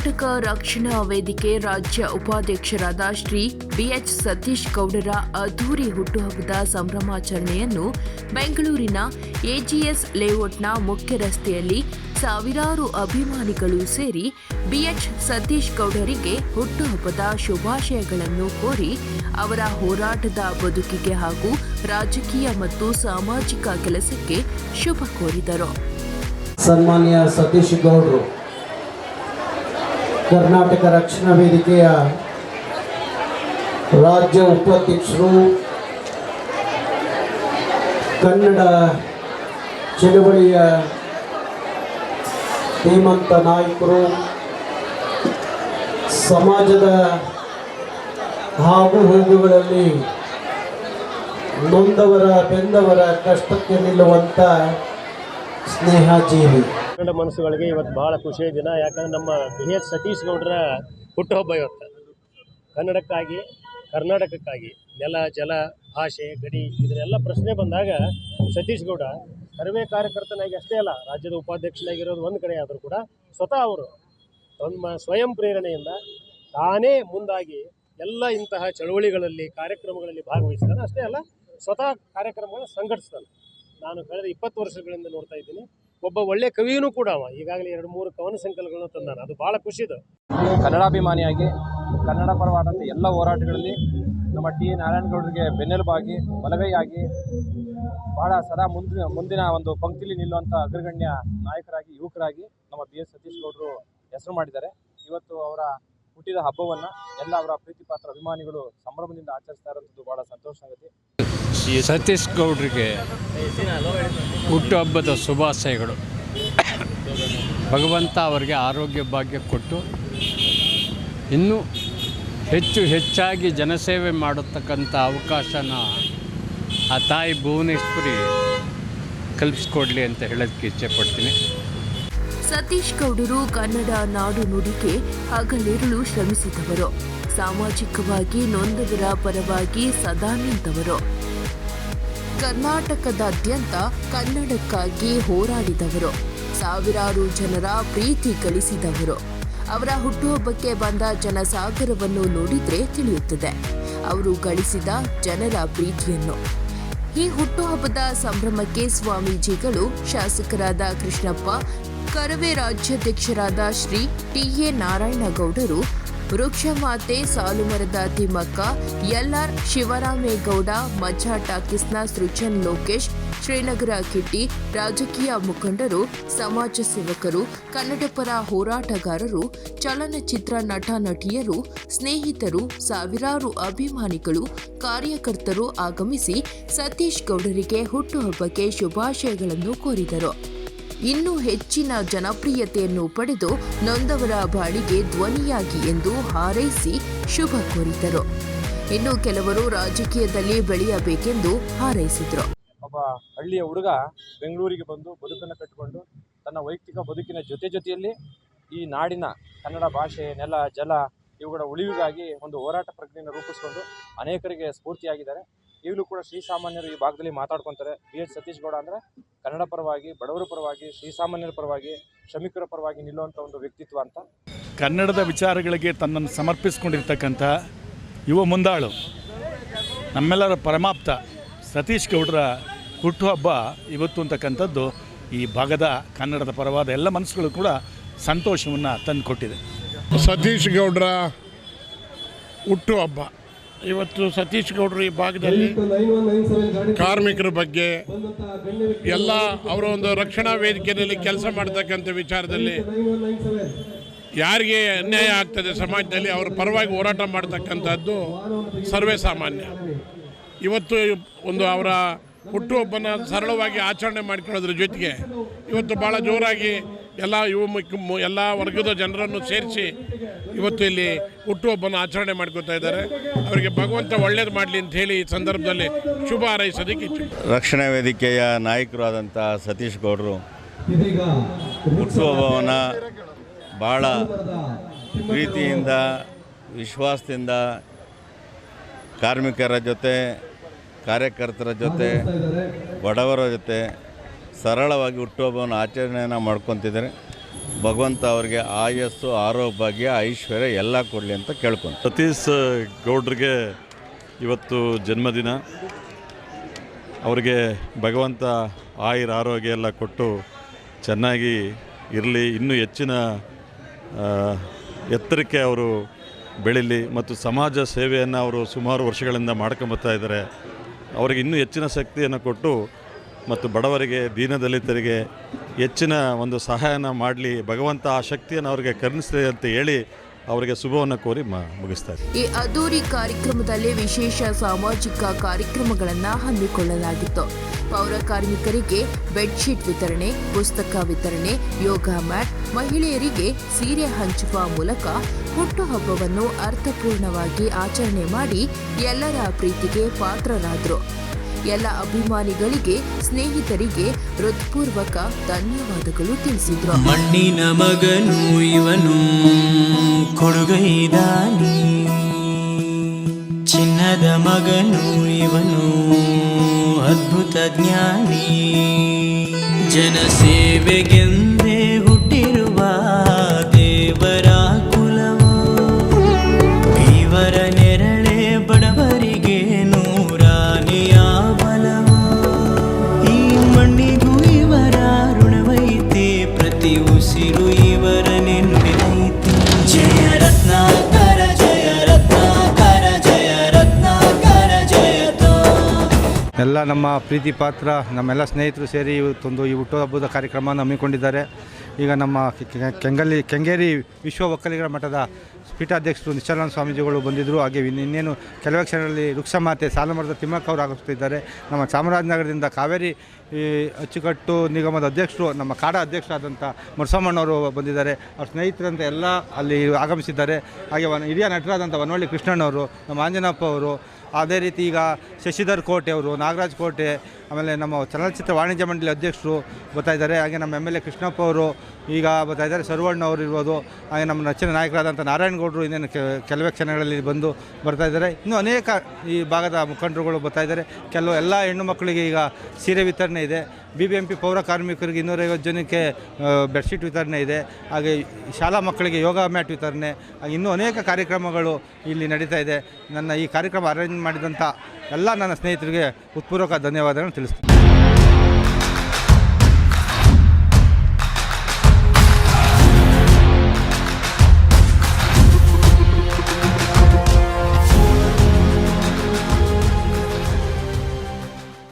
ಕರ್ನಾಟಕ ರಕ್ಷಣಾ ವೇದಿಕೆ ರಾಜ್ಯ ಉಪಾಧ್ಯಕ್ಷರಾದ ಶ್ರೀ ಬಿಎಚ್ ಸತೀಶ್ ಗೌಡರ ಅದ್ದೂರಿ ಹುಟ್ಟುಹಬ್ಬದ ಸಂಭ್ರಮಾಚರಣೆಯನ್ನು ಬೆಂಗಳೂರಿನ ಎಜಿಎಸ್ ಲೇಔಟ್ನ ಮುಖ್ಯ ರಸ್ತೆಯಲ್ಲಿ ಸಾವಿರಾರು ಅಭಿಮಾನಿಗಳು ಸೇರಿ ಬಿಎಚ್ ಸತೀಶ್ ಗೌಡರಿಗೆ ಹುಟ್ಟುಹಬ್ಬದ ಶುಭಾಶಯಗಳನ್ನು ಕೋರಿ ಅವರ ಹೋರಾಟದ ಬದುಕಿಗೆ ಹಾಗೂ ರಾಜಕೀಯ ಮತ್ತು ಸಾಮಾಜಿಕ ಕೆಲಸಕ್ಕೆ ಶುಭ ಕೋರಿದರು. ಸನ್ಮಾನ್ಯ ಸತೀಶ್ ಗೌಡರು ಕರ್ನಾಟಕ ರಕ್ಷಣಾ ವೇದಿಕೆಯ ರಾಜ್ಯ ಉಪಾಧ್ಯಕ್ಷರು, ಕನ್ನಡ ಚಳವಳಿಯ ಧೀಮಂತ ನಾಯಕರು, ಸಮಾಜದ ಆಗು ಹೋಗುಗಳಲ್ಲಿ ನೊಂದವರ ಬೆಂದವರ ಕಷ್ಟಕ್ಕೆ ನಿಲ್ಲುವಂಥ ಸ್ನೇಹಜೀವಿ. ಕನ್ನಡ ಮನಸ್ಸುಗಳಿಗೆ ಇವತ್ತು ಭಾಳ ಖುಷಿಯ ದಿನ. ಯಾಕಂದರೆ ನಮ್ಮ ಬಿಎಚ್ ಸತೀಶ್ ಗೌಡರ ಹುಟ್ಟುಹಬ್ಬ ಇವತ್ತು. ಕನ್ನಡಕ್ಕಾಗಿ, ಕರ್ನಾಟಕಕ್ಕಾಗಿ ನೆಲ, ಜಲ, ಭಾಷೆ, ಗಡಿ ಇದನ್ನೆಲ್ಲ ಪ್ರಶ್ನೆ ಬಂದಾಗ ಸತೀಶ್ ಗೌಡ ಕರವೇ ಕಾರ್ಯಕರ್ತನಾಗಿ ಅಷ್ಟೇ ಅಲ್ಲ, ರಾಜ್ಯದ ಉಪಾಧ್ಯಕ್ಷನಾಗಿರೋದು ಒಂದು ಕಡೆ ಆದರೂ ಕೂಡ ಸ್ವತಃ ಅವರು ತಮ್ಮ ಸ್ವಯಂ ಪ್ರೇರಣೆಯಿಂದ ತಾನೇ ಮುಂದಾಗಿ ಎಲ್ಲ ಇಂತಹ ಚಳವಳಿಗಳಲ್ಲಿ ಕಾರ್ಯಕ್ರಮಗಳಲ್ಲಿ ಭಾಗವಹಿಸ್ತಾನೆ. ಅಷ್ಟೇ ಅಲ್ಲ, ಸ್ವತಃ ಕಾರ್ಯಕ್ರಮಗಳನ್ನು ಸಂಘಟಿಸ್ತಾನೆ. ನಾನು ಕಳೆದ 20 ವರ್ಷಗಳಿಂದ ನೋಡ್ತಾ ಇದ್ದೀನಿ. ಒಬ್ಬ ಒಳ್ಳೆ ಕವಿಯೂ ಕೂಡ ಅವ. ಈಗಾಗಲೇ 2-3 ಕವನ ಸಂಕಲನಗಳನ್ನು ತಂದಾನೆ. ಅದು ಭಾಳ ಖುಷಿದು. ಕನ್ನಡಾಭಿಮಾನಿಯಾಗಿ ಕನ್ನಡ ಪರವಾದಂಥ ಎಲ್ಲ ಹೋರಾಟಗಳಲ್ಲಿ ನಮ್ಮ ಟಿ ನಾರಾಯಣಗೌಡರಿಗೆ ಬೆನ್ನೆಲುಬಾಗಿ ಬಲಗೈಯಾಗಿ ಭಾಳ ಸದಾ ಮುಂದಿನ ಒಂದು ಪಂಕ್ತಿಲಿ ನಿಲ್ಲುವಂಥ ಅಗ್ರಗಣ್ಯ ನಾಯಕರಾಗಿ, ಯುವಕರಾಗಿ ನಮ್ಮ ಬಿ ಎಸ್ ಸತೀಶ್ ಗೌಡರು ಹೆಸರು ಮಾಡಿದ್ದಾರೆ. ಇವತ್ತು ಅವರ ಹುಟ್ಟಿದ ಹಬ್ಬವನ್ನು ಎಲ್ಲ ಅವರ ಪ್ರೀತಿ ಪಾತ್ರ ಅಭಿಮಾನಿಗಳು ಸಂಭ್ರಮದಿಂದ ಆಚರಿಸ್ತಾ ಇರೋಂಥದ್ದು ಭಾಳ ಸಂತೋಷ ಆಗುತ್ತೆ. ಸತೀಶ್ ಗೌಡರಿಗೆ ಹುಟ್ಟುಹಬ್ಬದ ಶುಭಾಶಯಗಳು. ಭಗವಂತ ಅವರಿಗೆ ಆರೋಗ್ಯ ಭಾಗ್ಯ ಕೊಟ್ಟು ಇನ್ನೂ ಹೆಚ್ಚಾಗಿ ಜನಸೇವೆ ಮಾಡತಕ್ಕಂಥ ಅವಕಾಶನ ಆ ತಾಯಿ ಭುವನೇಶ್ವರಿ ಕಲ್ಪಿಸ್ಕೊಡ್ಲಿ ಅಂತ ಹೇಳೋದಕ್ಕೆ ಇಚ್ಛೆಪಡ್ತೀನಿ. ಸತೀಶ್ ಗೌಡರು ಕನ್ನಡ ನಾಡು ನುಡಿಗೆ ಹಗಲಿರುಳು ಶ್ರಮಿಸಿದವರು. ಸಾಮಾಜಿಕವಾಗಿ ನೊಂದವರ ಪರವಾಗಿ ಸದಾ ನಿಂತವರು. ಕರ್ನಾಟಕದಾದ್ಯಂತ ಕನ್ನಡಕ್ಕಾಗಿ ಹೋರಾಡಿದವರು. ಸಾವಿರಾರು ಜನರ ಪ್ರೀತಿ ಗಳಿಸಿದವರು. ಅವರ ಹುಟ್ಟುಹಬ್ಬಕ್ಕೆ ಬಂದ ಜನಸಾಗರವನ್ನು ನೋಡಿದ್ರೆ ತಿಳಿಯುತ್ತದೆ ಅವರು ಗಳಿಸಿದ ಜನರ ಪ್ರೀತಿಯನ್ನು. ಈ ಹುಟ್ಟುಹಬ್ಬದ ಸಂಭ್ರಮಕ್ಕೆ ಸ್ವಾಮೀಜಿಗಳು, ಶಾಸಕರಾದ ಕೃಷ್ಣಪ್ಪ, ಕರವೇ ರಾಜ್ಯಾಧ್ಯಕ್ಷರಾದ ಶ್ರೀ ಟಿ.ಎ. ನಾರಾಯಣಗೌಡರು, ವೃಕ್ಷಮಾತೆ ಸಾಲುಮರದ ತಿಮ್ಮಕ್ಕ, ಎಲ್.ಆರ್. ಶಿವರಾಮೇಗೌಡ, ಮಜ್ಜಾ ಟಾಕೀಸ್ನ ಸೃಜನ್ ಲೋಕೇಶ್, ಶ್ರೀನಗರ ಕಿಟ್ಟಿ, ರಾಜಕೀಯ ಮುಖಂಡರು, ಸಮಾಜ ಸೇವಕರು, ಕನ್ನಡಪರ ಹೋರಾಟಗಾರರು, ಚಲನಚಿತ್ರ ನಟ ನಟಿಯರು, ಸ್ನೇಹಿತರು, ಸಾವಿರಾರು ಅಭಿಮಾನಿಗಳು, ಕಾರ್ಯಕರ್ತರು ಆಗಮಿಸಿ ಸತೀಶ್ ಗೌಡರಿಗೆ ಹುಟ್ಟುಹಬ್ಬಕ್ಕೆ ಶುಭಾಶಯಗಳನ್ನು ಕೋರಿದರು. ಇನ್ನೂ ಹೆಚ್ಚಿನ ಜನಪ್ರಿಯತೆಯನ್ನು ಪಡೆದು ನೊಂದವರ ಬಾಳಿಗೆ ಧ್ವನಿಯಾಗಿ ಎಂದು ಹಾರೈಸಿ ಶುಭ ಕೋರಿದರು. ಇನ್ನು ಕೆಲವರು ರಾಜಕೀಯದಲ್ಲಿ ಬೆಳೆಯಬೇಕೆಂದು ಹಾರೈಸಿದರು. ಒಬ್ಬ ಹಳ್ಳಿಯ ಹುಡುಗ ಬೆಂಗಳೂರಿಗೆ ಬಂದು ಬದುಕನ್ನು ಕಟ್ಟಿಕೊಂಡು ತನ್ನ ವೈಯಕ್ತಿಕ ಬದುಕಿನ ಜೊತೆಯಲ್ಲಿ ಈ ನಾಡಿನ ಕನ್ನಡ ಭಾಷೆ, ನೆಲ, ಜಲ ಇವುಗಳ ಉಳಿವಿಗಾಗಿ ಒಂದು ಹೋರಾಟ ಪ್ರಜ್ಞೆಯನ್ನು ರೂಪಿಸಿಕೊಂಡು ಅನೇಕರಿಗೆ ಸ್ಫೂರ್ತಿಯಾಗಿದ್ದಾರೆ. ಈಗಲೂ ಕೂಡ ಶ್ರೀಸಾಮಾನ್ಯರು ಈ ಭಾಗದಲ್ಲಿ ಮಾತಾಡ್ಕೊತಾರೆ. ಬಿ ಎಚ್ ಸತೀಶ್ ಗೌಡ ಅಂದರೆ ಕನ್ನಡ ಪರವಾಗಿ, ಬಡವರ ಪರವಾಗಿ, ಶ್ರೀಸಾಮಾನ್ಯರ ಪರವಾಗಿ, ಶ್ರಮಿಕರ ಪರವಾಗಿ ನಿಲ್ಲುವಂಥ ಒಂದು ವ್ಯಕ್ತಿತ್ವ ಅಂತ. ಕನ್ನಡದ ವಿಚಾರಗಳಿಗೆ ತನ್ನನ್ನು ಸಮರ್ಪಿಸಿಕೊಂಡಿರ್ತಕ್ಕಂಥ ಯುವ ಮುಂದಾಳು, ನಮ್ಮೆಲ್ಲರ ಪರಮಾಪ್ತ ಸತೀಶ್ ಗೌಡರ ಹುಟ್ಟುಹಬ್ಬ ಇವತ್ತು ಅಂತಕ್ಕಂಥದ್ದು ಈ ಭಾಗದ ಕನ್ನಡದ ಪರವಾದ ಎಲ್ಲ ಮನಸ್ಸುಗಳು ಕೂಡ ಸಂತೋಷವನ್ನು ತಂದುಕೊಟ್ಟಿದೆ. ಸತೀಶ್ ಗೌಡರ ಹುಟ್ಟುಹಬ್ಬ ಇವತ್ತು. ಸತೀಶ್ ಗೌಡರು ಈ ಭಾಗದಲ್ಲಿ ಕಾರ್ಮಿಕರ ಬಗ್ಗೆ ಎಲ್ಲ ಅವರ ಒಂದು ರಕ್ಷಣಾ ವೇದಿಕೆಯಲ್ಲಿ ಕೆಲಸ ಮಾಡ್ತಕ್ಕಂಥ ವಿಚಾರದಲ್ಲಿ ಯಾರಿಗೆ ಅನ್ಯಾಯ ಆಗ್ತದೆ ಸಮಾಜದಲ್ಲಿ ಅವರ ಪರವಾಗಿ ಹೋರಾಟ ಮಾಡ್ತಕ್ಕಂಥದ್ದು ಸರ್ವೇ ಸಾಮಾನ್ಯ. ಇವತ್ತು ಒಂದು ಅವರ ಹುಟ್ಟುಹಬ್ಬನ ಸರಳವಾಗಿ ಆಚರಣೆ ಮಾಡಿಕೊಳ್ಳೋದ್ರ ಜೊತೆಗೆ ಇವತ್ತು ಭಾಳ ಜೋರಾಗಿ ಎಲ್ಲ ವರ್ಗದ ಜನರನ್ನು ಸೇರಿಸಿ ಇವತ್ತು ಇಲ್ಲಿ ಹುಟ್ಟುಹಬ್ಬನ ಆಚರಣೆ ಮಾಡ್ಕೋತಾ ಇದ್ದಾರೆ. ಅವರಿಗೆ ಭಗವಂತ ಒಳ್ಳೇದು ಮಾಡಲಿ ಅಂತ ಹೇಳಿ ಈ ಸಂದರ್ಭದಲ್ಲಿ ಶುಭ ಹಾರೈಸೋದಕ್ಕೆ ಇಚ್ಛೆ. ರಕ್ಷಣಾ ವೇದಿಕೆಯ ನಾಯಕರು ಆದಂಥ ಸತೀಶ್ ಗೌಡರು ಹುಟ್ಟುಹಬ್ಬವನ್ನು ಭಾಳ ಪ್ರೀತಿಯಿಂದ, ವಿಶ್ವಾಸದಿಂದ ಕಾರ್ಮಿಕರ ಜೊತೆ, ಕಾರ್ಯಕರ್ತರ ಜೊತೆ, ಬಡವರ ಜೊತೆ ಸರಳವಾಗಿ ಹುಟ್ಟುಹಬ್ಬವನ್ನು ಆಚರಣೆಯನ್ನು ಮಾಡ್ಕೊತಿದ್ದಾರೆ. ಭಗವಂತ ಅವರಿಗೆ ಆಯಸ್ಸು ಆರೋಗ್ಯ ಐಶ್ವರ್ಯ ಎಲ್ಲ ಕೊಡಲಿ ಅಂತ ಕೇಳ್ಕೊಂಡು. ಸತೀಶ್ ಗೌಡ್ರಿಗೆ ಇವತ್ತು ಜನ್ಮದಿನ. ಅವರಿಗೆ ಭಗವಂತ ಆರೋಗ್ಯ ಎಲ್ಲ ಕೊಟ್ಟು ಚೆನ್ನಾಗಿ ಇರಲಿ, ಇನ್ನೂ ಹೆಚ್ಚಿನ ಎತ್ತರಕ್ಕೆ ಅವರು ಬೆಳೀಲಿ ಮತ್ತು ಸಮಾಜ ಸೇವೆಯನ್ನು ಅವರು ಸುಮಾರು ವರ್ಷಗಳಿಂದ ಮಾಡ್ಕೊಂಬರ್ತಾ ಇದ್ದಾರೆ. ಅವರಿಗೆ ಇನ್ನೂ ಹೆಚ್ಚಿನ ಶಕ್ತಿಯನ್ನು ಕೊಟ್ಟು ಮತ್ತು ಬಡವರಿಗೆ ದೀನದಲಿತರಿಗೆ ಹೆಚ್ಚಿನ ಒಂದು ಸಹಾಯನ ಮಾಡಲಿ, ಭಗವಂತ ಆ ಶಕ್ತಿಯನ್ನು ಅವರಿಗೆ ಕರುಣಿಸಲಿ ಅಂತ ಹೇಳಿ ಅವರಿಗೆ ಶುಭವನ್ನು ಕೋರಿ ಮುಗಿಸ್ತಾರೆ. ಈ ಅದ್ದೂರಿ ಕಾರ್ಯಕ್ರಮದಲ್ಲಿ ವಿಶೇಷ ಸಾಮಾಜಿಕ ಕಾರ್ಯಕ್ರಮಗಳನ್ನು ಹಮ್ಮಿಕೊಳ್ಳಲಾಗಿತ್ತು. ಪೌರ ಕಾರ್ಮಿಕರಿಗೆ ಬೆಡ್ಶೀಟ್ ವಿತರಣೆ, ಪುಸ್ತಕ ವಿತರಣೆ, ಯೋಗ ಮ್ಯಾಟ್, ಮಹಿಳೆಯರಿಗೆ ಸೀರೆ ಹಂಚುವ ಮೂಲಕ ಹುಟ್ಟುಹಬ್ಬವನ್ನು ಅರ್ಥಪೂರ್ಣವಾಗಿ ಆಚರಣೆ ಮಾಡಿ ಎಲ್ಲರ ಪ್ರೀತಿಗೆ ಪಾತ್ರರಾದರು. ಎಲ್ಲ ಅಭಿಮಾನಿಗಳಿಗೆ, ಸ್ನೇಹಿತರಿಗೆ ಹೃತ್ಪೂರ್ವಕ ಧನ್ಯವಾದಗಳು ತಿಳಿಸಿದ್ರು. ಮಣ್ಣಿನ ಮಗನು ಇವನು ಕೊಡುಗೈದಾನಿ, ಚಿನ್ನದ ಮಗನು ಇವನು ಅದ್ಭುತ ಜ್ಞಾನಿ, ಜನಸೇವೆಗೆಂದೇ ಹುಟ್ಟಿರುವ ದೇವರ ಕುಲವು, ಇವರ ನೆರಳೆ ಬಡವರಿಗೆ ನೂರಾನೆಯ ಬಲವು, ಈ ಮಣ್ಣಿಗೂ ಇವರ ಋಣವೈತೆ, ಪ್ರತಿ ಉಸಿರು ಇವರನೆ ನುಡಿದೈತೆ. ಜಯ ರತ್ನಾಕರ ಜಯ ರತ್ನಾಕರ ಜಯ ರತ್ನಾಕರ ಜಯತೋ. ಎಲ್ಲ ನಮ್ಮ ಪ್ರೀತಿ ಪಾತ್ರ ನಮ್ಮೆಲ್ಲ ಸ್ನೇಹಿತರು ಸೇರಿ ಇವತ್ತೊಂದು ಈ ಹುಟ್ಟುಹಬ್ಬದ ಕಾರ್ಯಕ್ರಮವನ್ನು ಹಮ್ಮಿಕೊಂಡಿದ್ದಾರೆ. ಈಗ ನಮ್ಮ ಕೆಂಗೇರಿ ವಿಶ್ವ ಒಕ್ಕಲಿಗರ ಮಠದ ಪೀಠಾಧ್ಯಕ್ಷರು ನಿಶ್ಚಲಾನಂದ ಸ್ವಾಮೀಜಿಗಳು ಬಂದಿದ್ದರು. ಹಾಗೆ ಇನ್ನೇನು ಕೆಲವೇ ಕ್ಷಣಗಳಲ್ಲಿ ವೃಕ್ಷಮಾತೆ ಸಾಲುಮರದ ತಿಮ್ಮಕ್ಕ ಅವರು ಆಗಮಿಸ್ತಿದ್ದಾರೆ. ನಮ್ಮ ಚಾಮರಾಜನಗರದಿಂದ ಕಾವೇರಿ ಅಚ್ಚುಕಟ್ಟು ನಿಗಮದ ಅಧ್ಯಕ್ಷರು, ನಮ್ಮ ಕಾಡ ಅಧ್ಯಕ್ಷರಾದಂಥ ಮುರಸಮ್ಮಣ್ಣವರು ಬಂದಿದ್ದಾರೆ. ಅವ್ರ ಸ್ನೇಹಿತರಂತೆ ಎಲ್ಲ ಅಲ್ಲಿ ಆಗಮಿಸಿದ್ದಾರೆ. ಹಾಗೆ ಹಿರಿಯ ನಟರಾದಂಥ ವನವಳ್ಳಿ ಕೃಷ್ಣಣ್ಣವರು, ನಮ್ಮ ಆಂಜನಪ್ಪ ಅವರು, ಅದೇ ರೀತಿ ಈಗ ಶಶಿಧರ್ ಕೋಟೆ ಅವರು, ನಾಗರಾಜ್ ಕೋಟೆ, ಆಮೇಲೆ ನಮ್ಮ ಚಲನಚಿತ್ರ ವಾಣಿಜ್ಯ ಮಂಡಳಿ ಅಧ್ಯಕ್ಷರು ಬರ್ತಾಯಿದ್ದಾರೆ. ಹಾಗೆ ನಮ್ಮ MLA ಕೃಷ್ಣಪ್ಪ ಅವರು ಈಗ ಬರ್ತಾಯಿದ್ದಾರೆ, ಸರ್ವಣ್ಣ ಅವರು ಇರ್ಬೋದು. ಹಾಗೆ ನಮ್ಮ ನೆಚ್ಚಿನ ನಾಯಕರಾದಂಥ ನಾರಾಯಣಗೌಡರು ಇನ್ನೇನು ಕೆಲವೇ ಕ್ಷಣಗಳಲ್ಲಿ ಬಂದು ಬರ್ತಾಯಿದ್ದಾರೆ. ಇನ್ನೂ ಅನೇಕ ಈ ಭಾಗದ ಮುಖಂಡರುಗಳು ಬರ್ತಾಯಿದ್ದಾರೆ. ಎಲ್ಲ ಹೆಣ್ಣು ಮಕ್ಕಳಿಗೆ ಈಗ ಸೀರೆ ವಿತರಣೆ ಇದೆ. BBMP ಪೌರ ಕಾರ್ಮಿಕರಿಗೆ 250 ಜನಕ್ಕೆ ಬೆಡ್ಶೀಟ್ ವಿತರಣೆ ಇದೆ. ಹಾಗೆ ಶಾಲಾ ಮಕ್ಕಳಿಗೆ ಯೋಗ ಮ್ಯಾಟ್ ವಿತರಣೆ, ಹಾಗೆ ಇನ್ನೂ ಅನೇಕ ಕಾರ್ಯಕ್ರಮಗಳು ಇಲ್ಲಿ ನಡೀತಾ ಇದೆ. ನನ್ನ ಈ ಕಾರ್ಯಕ್ರಮ ಅರೇಂಜ್ ಮಾಡಿದಂಥ ಎಲ್ಲ ನನ್ನ ಸ್ನೇಹಿತರಿಗೆ ಹೃತ್ಪೂರ್ವಕ ಧನ್ಯವಾದಗಳನ್ನು ತಿಳಿಸ್ತೀನಿ.